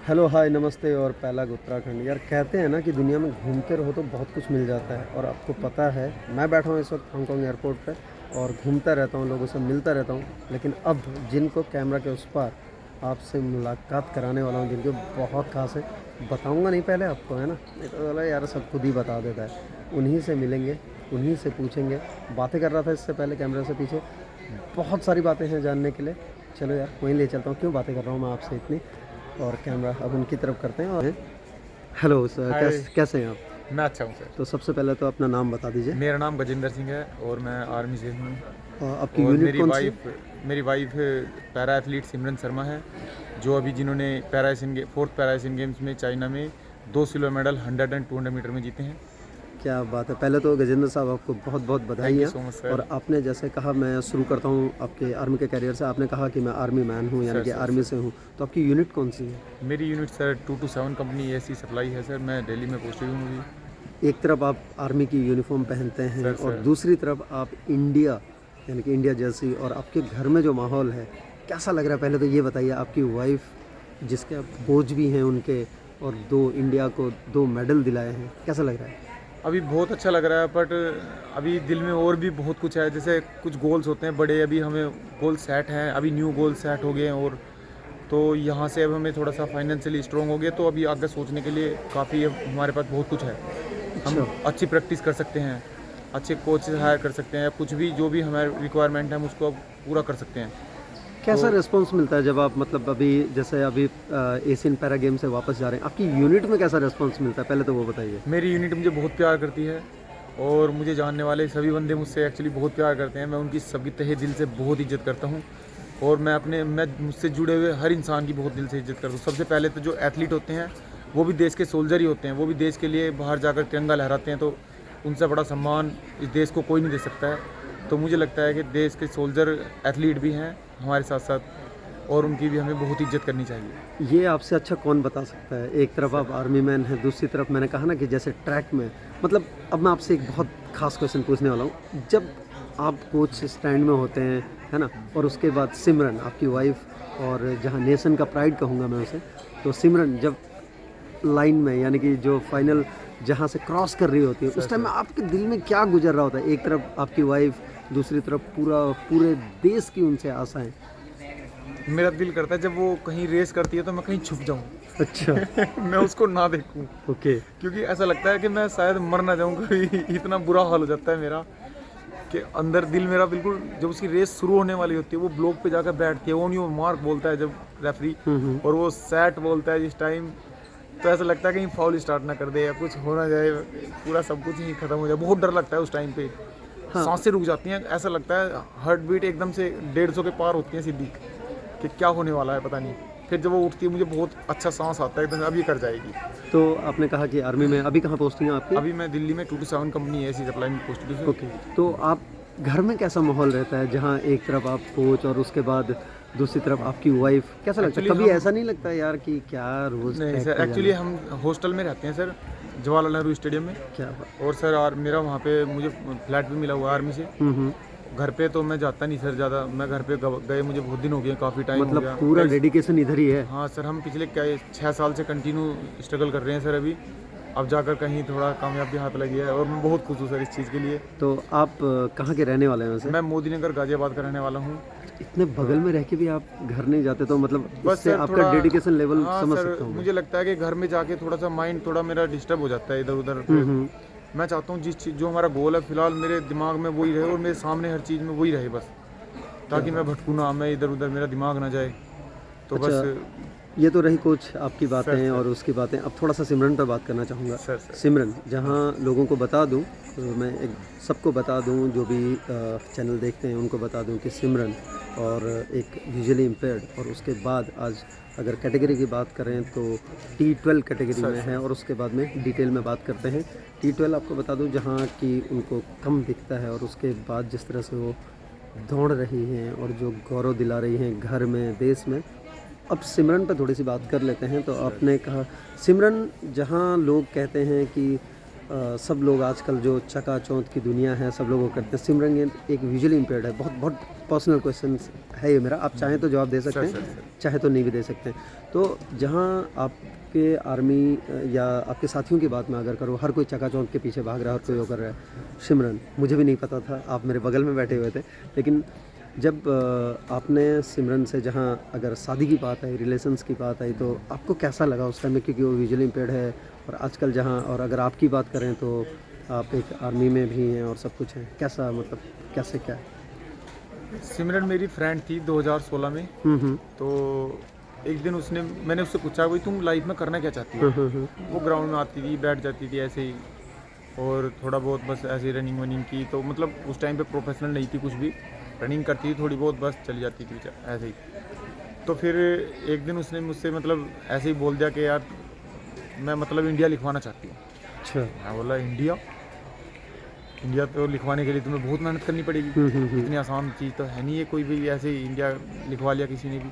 Hello, हाय, नमस्ते और पहला उत्तराखंड। यार कहते हैं ना कि दुनिया में घूमते रहो तो बहुत कुछ मिल जाता है। और आपको पता है, मैं बैठा हूँ इस वक्त हांगकांग एयरपोर्ट पे और घूमता रहता हूँ, लोगों से मिलता रहता हूँ। लेकिन अब जिनको कैमरा के उस पार आपसे मुलाकात कराने वाला हूँ, जिनके बहुत खास है, बताऊँगा नहीं पहले आपको, है ना? नहीं तो बोला यार सब खुद ही बता देता है। उन्हीं से मिलेंगे, उन्हीं से पूछेंगे। बातें कर रहा था इससे पहले कैमरे से पीछे, बहुत सारी बातें हैं जानने के लिए। चलो यार वहीं ले चलता हूँ, क्यों बातें कर रहा हूँ मैं आपसे इतनी। और कैमरा अब उनकी तरफ करते हैं। और हेलो सर, हाय। कैसे हैं आप? मैं अच्छा हूँ सर। तो सबसे पहले तो अपना नाम बता दीजिए। मेरा नाम गजेंद्र सिंह है और मैं आर्मी से हूँ। आपकी और यूनिट कौन सी है? मेरी वाइफ पैरा एथलीट सिमरन शर्मा है, जो अभी जिन्होंने फोर्थ पैरा एशियन गेम्स में चाइना में 2 सिल्वर मेडल 100 एंड 200 मीटर में जीते हैं। क्या बात है। पहले तो गजेंद्र साहब आपको बहुत बहुत थैंक यू बधाइयाँ। सो मच और सर। आपने जैसे कहा, मैं शुरू करता हूँ आपके आर्मी के करियर से। आपने कहा कि मैं आर्मी मैन हूँ, यानी सर कि सर आर्मी सर से हूँ। तो आपकी यूनिट कौन सी है? मेरी यूनिट सर 227 कंपनी ऐसी सप्लाई है सर। मैं दिल्ली में पोस्टेड हूँ अभी। एक तरफ आप आर्मी की यूनिफॉर्म पहनते हैं सर और सर दूसरी तरफ आप इंडिया, यानी कि इंडिया जर्सी, और आपके घर में जो माहौल है, कैसा लग रहा है? पहले तो ये बताइए। आपकी वाइफ, जिसके आप कोच भी हैं उनके, और दो इंडिया को 2 मेडल दिलाए हैं, कैसा लग रहा है? अभी बहुत अच्छा लग रहा है, बट अभी दिल में और भी बहुत कुछ है। जैसे कुछ गोल्स होते हैं बड़े, अभी हमें गोल सेट हैं, अभी न्यू गोल सेट हो गए हैं। और तो यहाँ से अब हमें थोड़ा सा फाइनेंशियली स्ट्रॉन्ग हो गए, तो अभी आगे सोचने के लिए काफ़ी अब हमारे पास बहुत कुछ है। अच्छा। हम अच्छी प्रैक्टिस कर सकते हैं, अच्छे कोचेस हायर कर सकते हैं, कुछ भी जो भी हमारे रिक्वायरमेंट है हम उसको अब पूरा कर सकते हैं। कैसा तो रिस्पांस मिलता है जब आप, मतलब अभी जैसे अभी एशियन पैरा गेम से वापस जा रहे हैं, आपकी यूनिट में कैसा रिस्पांस मिलता है? पहले तो वो बताइए। मेरी यूनिट मुझे बहुत प्यार करती है और मुझे जानने वाले सभी बंदे मुझसे एक्चुअली बहुत प्यार करते हैं। मैं उनकी सभी तहे दिल से बहुत इज्जत करता हूँ। और मैं मुझसे जुड़े हुए हर इंसान की बहुत दिल से इज्जत करता हूँ। सबसे पहले तो जो एथलीट होते हैं वो भी देश के सोल्जर ही होते हैं, वो भी देश के लिए बाहर जाकर तिरंगा लहराते हैं। तो उनसे बड़ा सम्मान इस देश को कोई नहीं दे सकता है। तो मुझे लगता है कि देश के सोल्जर एथलीट भी हैं हमारे साथ साथ, और उनकी भी हमें बहुत इज्जत करनी चाहिए। ये आपसे अच्छा कौन बता सकता है? एक तरफ आप सर आर्मी मैन हैं, दूसरी तरफ मैंने कहा ना कि जैसे ट्रैक में, मतलब अब मैं आपसे एक बहुत खास क्वेश्चन पूछने वाला हूँ। जब आप कोच स्टैंड में होते हैं, है ना, और उसके बाद सिमरन आपकी वाइफ, और जहाँ नेशन का प्राइड कहूँगा मैं उसे, तो सिमरन जब लाइन में, यानी कि जो फाइनल जहाँ से क्रॉस कर रही होती है, सर उस टाइम में सर आपके दिल में क्या गुजर रहा होता है? एक तरफ आपकी वाइफ, दूसरी तरफ पूरे देश की उनसे आशाएं। मेरा दिल करता है जब वो कहीं रेस करती है तो मैं कहीं छुप जाऊं। अच्छा। मैं उसको ना देखूं, ओके। क्योंकि ऐसा लगता है कि मैं शायद मर ना जाऊं कभी। इतना बुरा हाल हो जाता है मेरा कि अंदर दिल मेरा बिल्कुल, जब उसकी रेस शुरू होने वाली होती है, वो ब्लॉक पे जाकर बैठती है, वो नहीं, वो मार्क बोलता है जब रेफरी, हम्म। और वो सेट बोलता है जिस टाइम, तो ऐसा लगता है कहीं फाउल स्टार्ट ना कर दे या कुछ हो ना जाए, पूरा सब कुछ ही खत्म हो जाए। बहुत डर लगता है उस टाइम पे। हाँ। सांसें रुक जाती हैं, ऐसा लगता है हार्ट बीट एकदम से 150 के पार होती है सीधी, कि क्या होने वाला है पता नहीं। फिर जब वो उठती है मुझे बहुत अच्छा सांस आता है एकदम, अब ये कर जाएगी। तो आपने कहा कि आर्मी में अभी कहाँ पोस्टिंग है आपकी? अभी मैं दिल्ली में 227 कंपनी है ऐसी सप्लाई में पोस्टेड हूँ ओके। तो आप घर में कैसा माहौल रहता है, जहाँ एक तरफ आप कोच और उसके बाद दूसरी तरफ आपकी वाइफ? कैसा लगता है? एक्चुअली कभी हम ऐसा नहीं लगता यार कि क्या रोज़ नहीं ट्रैक सर, पे जाना एक्चुअली है? हम हॉस्टल में रहते हैं सर, जवाहरलाल नेहरू स्टेडियम में। क्या बात। और सर और मेरा वहाँ पे मुझे फ्लैट भी मिला हुआ है आर्मी से। हम्म। घर पे तो मैं जाता नहीं सर ज़्यादा, मैं घर पे गए मुझे बहुत दिन हो गए, काफ़ी टाइम हो मतलब गया पूरा कई। डेडिकेशन इधर ही है। हाँ सर, हम पिछले क्या 6 साल से कंटिन्यू स्ट्रगल कर रहे हैं सर अभी। अब जाकर कहीं थोड़ा कामयाबी हाथ लगी है और मैं बहुत खुश हूँ सर इस चीज़ के लिए। तो आप कहाँ के रहने वाले हैं वैसे? मैं मोदी नगर गाज़ियाबाद का रहने वाला हूँ। इतने बगल में रह के भी आप घर नहीं जाते, तो मतलब बस इससे सर आपका थोड़ा, डेडिकेशन लेवल हाँ समझ सर, सकता हूँ मैं। मुझे लगता है कि घर में जाके थोड़ा सा माइंड थोड़ा मेरा डिस्टर्ब हो जाता है इधर उधर। हम्म। मैं चाहता हूँ जिस चीज़ जो हमारा गोल है फिलहाल मेरे दिमाग में वही रहे और मेरे सामने हर चीज़ में वही रहे बस, क्या ताकि मैं बात। भटकूँ ना, मैं इधर उधर मेरा दिमाग ना जाए, तो बस। अच्छा, ये तो रही कोच आपकी सर बातें सर और उसकी बातें। अब थोड़ा सा सिमरन पर बात करना चाहूँगा। सर सर सिमरन, जहाँ लोगों को बता दूँ, तो मैं एक सबको बता दूँ, जो भी चैनल देखते हैं उनको बता दूँ कि सिमरन और एक विजुअली इम्पेयर्ड, और उसके बाद आज अगर कैटेगरी की बात करें तो T12 कैटेगरी सर में सर है, और उसके बाद में डिटेल में बात करते हैं। T12 आपको बता दूँ जहाँ कि उनको कम दिखता है, और उसके बाद जिस तरह से वो दौड़ रही हैं और जो गौरव दिला रही हैं घर में, देश में। अब सिमरन पे थोड़ी सी बात कर लेते हैं। तो सर आपने कहा सिमरन, जहाँ लोग कहते हैं कि सब लोग आजकल जो चकाचौंध की दुनिया है सब लोग वो करते हैं। सिमरन एक विजुअली इम्पेयर्ड है। बहुत बहुत पर्सनल क्वेश्चन है ये मेरा, आप चाहें तो जवाब दे सकते सर, हैं, चाहे तो नहीं भी दे सकते हैं। तो जहाँ आपके आर्मी या आपके साथियों की बात मैं अगर करूँ, हर कोई चकाचौंध के पीछे भाग रहा है, हर कोई वो कर रहा है। सिमरन, मुझे भी नहीं पता था, आप मेरे बगल में बैठे हुए थे, लेकिन जब आपने सिमरन से जहाँ अगर शादी की बात आई, रिलेशंस की बात आई, तो आपको कैसा लगा उस टाइम में? क्योंकि वो विजुअली इम्पेयर्ड है और आजकल जहाँ, और अगर आपकी बात करें तो आप एक आर्मी में भी हैं और सब कुछ है, कैसा मतलब कैसे क्या? सिमरन मेरी फ्रेंड थी 2016 में। तो एक दिन मैंने उससे पूछा भाई तुम लाइफ में करना क्या चाहती हो? वो ग्राउंड में आती थी, बैठ जाती थी ऐसे ही, और थोड़ा बहुत बस ऐसे ही रनिंग वनिंग की। तो मतलब उस टाइम पे प्रोफेशनल नहीं थी कुछ भी, रनिंग करती थी थोड़ी बहुत, बस चली जाती थी ऐसे ही। तो फिर एक दिन उसने मुझसे मतलब ऐसे ही बोल दिया कि यार मैं मतलब इंडिया लिखवाना चाहती हूँ। अच्छा। मैं बोला इंडिया तो लिखवाने के लिए तुम्हें बहुत मेहनत करनी पड़ेगी, इतनी आसान चीज़ तो है नहीं है, कोई भी ऐसे ही इंडिया लिखवा लिया किसी ने भी।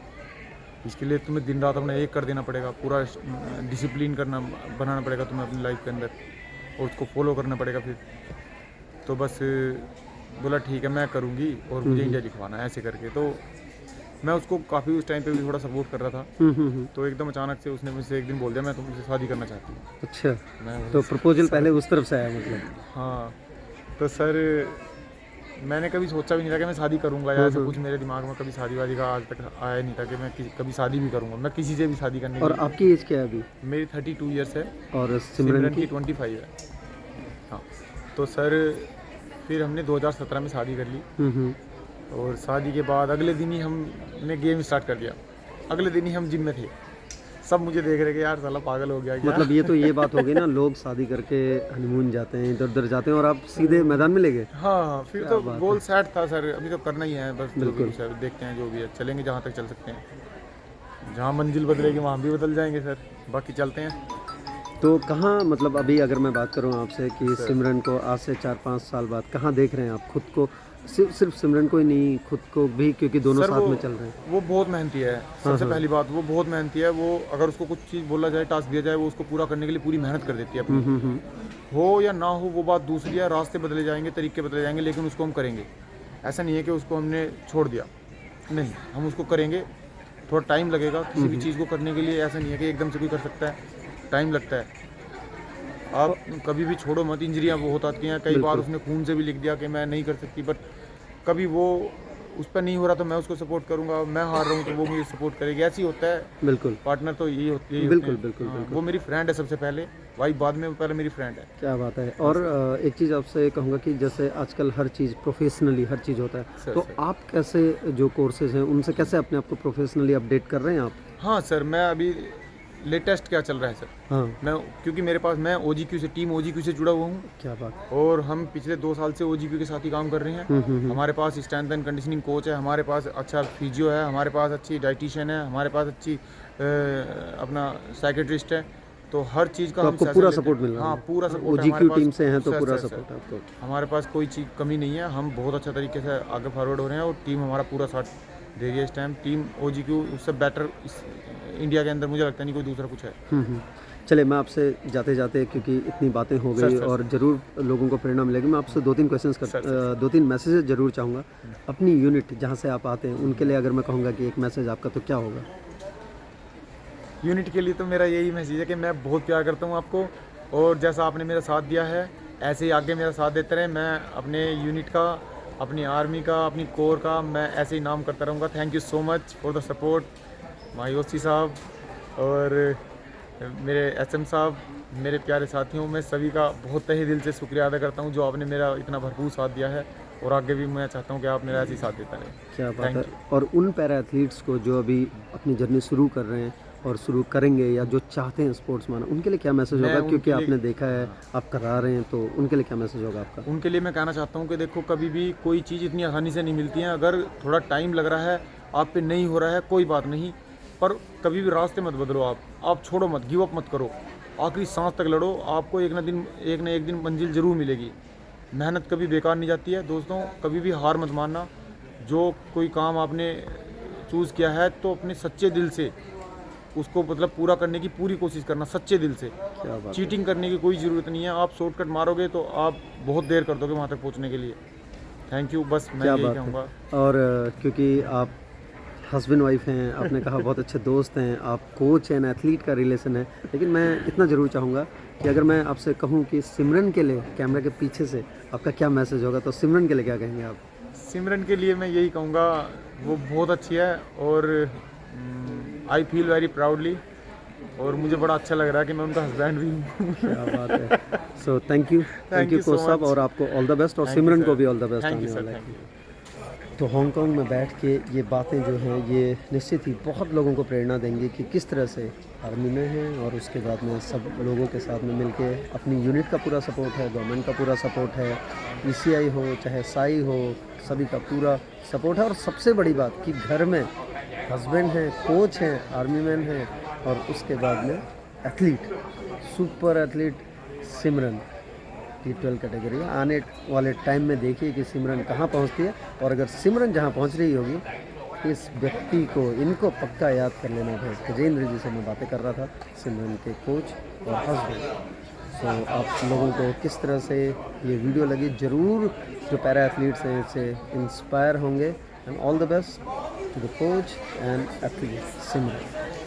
इसके लिए तुम्हें दिन रात अपना एक कर देना पड़ेगा, पूरा डिसिप्लिन बनाना पड़ेगा तुम्हें अपनी लाइफ के अंदर, और उसको फॉलो करना पड़ेगा। फिर तो बस बोला ठीक है मैं करूँगी और मुझे इंडिया लिखवाना है, ऐसे करके। तो मैं उसको काफ़ी उस टाइम पे भी थोड़ा सपोर्ट कर रहा था। तो एकदम अचानक से उसने मुझसे एक दिन बोल दिया मैं तुमसे शादी करना चाहती हूँ। अच्छा, तो प्रपोजल पहले उस तरफ से आया मतलब? हाँ। तो सर मैंने कभी सोचा भी नहीं था कि मैं शादी करूँगा या ऐसा कुछ, मेरे दिमाग में कभी शादी वादी का आज तक आया नहीं था कि मैं कभी शादी भी करूँगा, मैं किसी से भी शादी करने की। और आपकी एज क्या है अभी? मेरी 32 ईयर्स है और सिमरन की 25 है। हाँ। तो सर फिर हमने 2017 में शादी कर ली, और शादी के बाद अगले दिन ही हमने गेम स्टार्ट कर दिया। अगले दिन ही हम जिम में थे, सब मुझे देख रहे कि यार साला पागल हो गया क्या? मतलब ये बात हो गई ना, लोग शादी करके हनीमून जाते हैं, इधर उधर जाते हैं, और आप सीधे मैदान में ले गए। हाँ, फिर तो गोल सेट था सर, अभी तो करना ही है बस, जो भी कुछ है देखते हैं, जो भी है चलेंगे जहाँ तक चल सकते हैं, जहाँ मंजिल बदलेगी वहाँ भी बदल जाएंगे सर, बाकी चलते हैं। तो कहाँ मतलब अभी अगर मैं बात करूँ आपसे कि सिमरन को आज से 4-5 साल बाद कहाँ देख रहे हैं आप खुद को? सिर्फ सिमरन को ही नहीं, खुद को भी, क्योंकि दोनों साथ में चल रहे हैं। वो बहुत मेहनती है, सबसे पहली बात वो बहुत मेहनती है। वो अगर उसको कुछ चीज़ बोला जाए, टास्क दिया जाए, वो उसको पूरा करने के लिए पूरी मेहनत कर देती है अपनी। हो या ना हो वो बात दूसरी है, रास्ते बदले जाएंगे, तरीके बदले जाएंगे, लेकिन उसको हम करेंगे। ऐसा नहीं है कि उसको हमने छोड़ दिया, नहीं, हम उसको करेंगे। थोड़ा टाइम लगेगा किसी भी चीज़ को करने के लिए, ऐसा नहीं है कि एकदम से कोई कर सकता है, टाइम लगता है। आप कभी भी छोड़ो मत, इंजरियाँ बहुत आती हैं, कई बार उसने खून से भी लिख दिया कि मैं नहीं कर सकती, बट कभी वो उस पर नहीं हो रहा तो मैं उसको सपोर्ट करूंगा, मैं हार रहा हूँ तो वो मुझे सपोर्ट करेगी, ऐसी होता है। बिल्कुल, पार्टनर तो यही होती है। बिल्कुल। वो मेरी फ्रेंड है सबसे पहले, वाइफ बाद में, पहले मेरी फ्रेंड है। क्या बात है। और एक चीज़ आपसे कहूँगा कि जैसे आजकल हर चीज़ प्रोफेशनली हर चीज़ होता है, तो आप कैसे जो कोर्सेज हैं उनसे कैसे अपने आप को प्रोफेशनली अपडेट कर रहे हैं आप? हाँ सर, मैं अभी लेटेस्ट क्या चल रहा है सर, हाँ, मैं क्योंकि मेरे पास मैं OGQ से, टीम OGQ से जुड़ा हुआ हूँ, क्या बात। और हम पिछले 2 साल से OGQ के साथ ही काम कर रहे हैं। हमारे पास स्ट्रेंथ एंड कंडीशनिंग कोच है, हमारे पास अच्छा फिजियो है, हमारे पास अच्छी डाइटिशियन है, हमारे पास अच्छी अपना साइकेट्रिस्ट है। तो हर चीज़ का तो हम आपको पूरा सपोर्ट मिल रहा है? हाँ, पूरा सपोर्ट है OGQ टीम से हैं तो सर, पूरा सर, सपोर्ट है आपको? हमारे पास कोई चीज़ कमी नहीं है, हम बहुत अच्छा तरीके से आगे फॉरवर्ड हो रहे हैं, और टीम हमारा पूरा साथ दे रही है इस टाइम। टीम OGQ उससे बेटर इंडिया के अंदर मुझे लगता नहीं कोई दूसरा कुछ है। चलिए, मैं आपसे जाते जाते, क्योंकि इतनी बातें हो गई और ज़रूर लोगों को प्रेरणा मिलेगी, मैं आपसे 2-3 क्वेश्चंस कर 2-3 मैसेजेस ज़रूर चाहूँगा अपनी यूनिट जहाँ से आप आते हैं उनके लिए। अगर मैं कहूँगा कि एक मैसेज आपका, तो क्या होगा? यूनिट के लिए तो मेरा यही मैसेज है कि मैं बहुत प्यार करता हूँ आपको, और जैसा आपने मेरा साथ दिया है ऐसे ही आगे मेरा साथ देते रहें। मैं अपने यूनिट का, अपनी आर्मी का, अपनी कोर का मैं ऐसे ही नाम करता रहूँगा। Thank you so much for the support my OC साहब और मेरे SM साहब, मेरे प्यारे साथियों, मैं सभी का बहुत तहे दिल से शुक्रिया अदा करता हूँ जो आपने मेरा इतना भरपूर साथ दिया है, और आगे भी मैं चाहता हूँ कि आप मेरा ऐसे ही साथ देता रहें। क्या बात है। और उन पैरा एथलीट्स को जो अभी अपनी जर्नी शुरू कर रहे हैं और शुरू करेंगे, या जो चाहते हैं स्पोर्ट्स माना, उनके लिए क्या मैसेज होगा? क्योंकि आपने देखा है, आप करा रहे हैं, तो उनके लिए क्या मैसेज होगा आपका? उनके लिए मैं कहना चाहता हूँ कि देखो, कभी भी कोई चीज़ इतनी आसानी से नहीं मिलती है। अगर थोड़ा टाइम लग रहा है, आप पे नहीं हो रहा है, कोई बात नहीं, पर कभी भी रास्ते मत बदलो। आप छोड़ो मत, गिव अप मत करो, आखिरी सांस तक लड़ो। आपको एक ना एक दिन मंजिल ज़रूर मिलेगी। मेहनत कभी बेकार नहीं जाती है दोस्तों, कभी भी हार मत मानना। जो कोई काम आपने चूज़ किया है तो अपने सच्चे दिल से उसको मतलब पूरा करने की पूरी कोशिश करना सच्चे दिल से। क्या बात है। चीटिंग करने की कोई ज़रूरत नहीं है। आप शॉर्टकट मारोगे तो आप बहुत देर कर दोगे वहाँ तक पहुँचने के लिए। थैंक यू, बस मैं क्या यही बात कहूँगा। है। और क्योंकि आप हस्बैंड वाइफ हैं, आपने कहा बहुत अच्छे दोस्त हैं, आप कोच हैं, एथलीट का रिलेशन है, लेकिन मैं इतना ज़रूर चाहूँगा कि अगर मैं आपसे कहूँ कि सिमरन के लिए कैमरा के पीछे से आपका क्या मैसेज होगा, तो सिमरन के लिए क्या कहेंगे आप? सिमरन के लिए मैं यही कहूँगा, वो बहुत अच्छी है और आई फील वेरी प्राउडली, और मुझे बड़ा अच्छा लग रहा है कि मैं उनका हस्बैंड भी हूँ। क्या बात है। So thank you you so coach साहब, much. और आपको ऑल द बेस्ट, और Thank you, सिमरन sir. को भी ऑल द बेस्ट थैंक आने यू सर, वाला है। Thank you. तो हांगकांग में बैठ के ये बातें जो हैं ये निश्चित ही बहुत लोगों को प्रेरणा देंगी कि किस तरह से आर्मी में हैं और उसके बाद में सब लोगों के साथ में मिलके अपनी यूनिट का पूरा सपोर्ट है, गवर्नमेंट का पूरा सपोर्ट है, ईसीआई हो चाहे साई हो, सभी का पूरा सपोर्ट है। और सबसे बड़ी बात कि घर में हस्बैंड हैं, कोच हैं, आर्मी मैन हैं, और उसके बाद में एथलीट, सुपर एथलीट सिमरन T12 कैटेगरी। आने वाले टाइम में देखिए कि सिमरन कहाँ पहुँचती है, और अगर सिमरन जहाँ पहुँच रही होगी, इस व्यक्ति को, इनको पक्का याद कर लेना है। गजेंद्र जी से मैं बातें कर रहा था, सिमरन के कोच और हस्बैंड। सो आप लोगों को किस तरह से ये वीडियो लगी, ज़रूर जो पैरा एथलीट्स हैं इससे इंस्पायर होंगे। And all the best to the coach and athlete Simran.